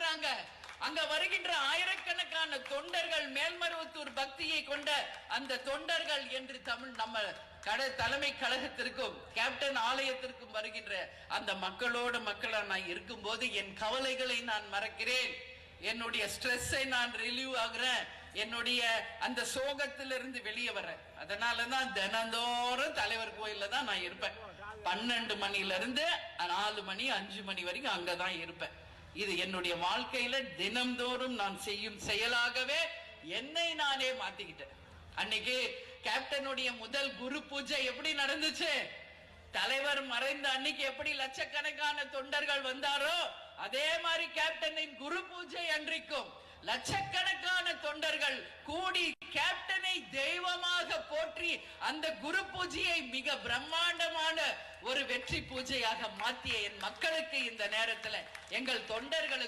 இருக்கிறாங்க. அங்க வருகின்ற ஆயிரக்கணக்கான தொண்டர்கள், மேல்மருவத்தூர் பக்தியை கொண்ட அந்த தொண்டர்கள் என்று நம்ம தலைமை கழகத்திற்கும் கேப்டன் ஆலயத்திற்கும் வருகின்ற அந்த மக்களா நான் இருக்கும் போது என் கவலைகளை நான் மறக்கிறேன். என்னுடைய ஸ்ட்ரெஸ்ஸை நான் ரிலீவ் ஆகுறேன். என்னுடைய அந்த சோகத்திலிருந்து வெளியே வரேன். அதனாலதான் தினந்தோறும் தலைவர் கோயில்ல தான் நான் இருப்பேன். 12 மணில இருந்து 4 மணி 5 மணி வரைக்கும் அங்கதான் இருப்பேன். இது என்னுடைய வாழ்க்கையில தினம்தோறும் நான் செய்யும் செயலாகவே என்னை நானே மாத்திக்கிட்டேன். அன்னைக்கு கேப்டனுடைய முதல் குரு பூஜை எப்படி நடந்துச்சு? தலைவர் மறைந்த அன்னைக்கு எப்படி லட்சக்கணக்கான தொண்டர்கள் வந்தாரோ அதே மாதிரி கேப்டனின் குரு பூஜை அன்றைக்கும் லட்சக்கணக்கான தொண்டர்கள் கூடி கேப்டனை தெய்வமாக போற்றி அந்த குரு பூஜையை மிக பிரம்மாண்டமான ஒரு வெற்றி பூஜையாக மாற்றிய என் மக்களுக்கு, இந்த நேரத்தில் எங்கள் தொண்டர்களுக்கு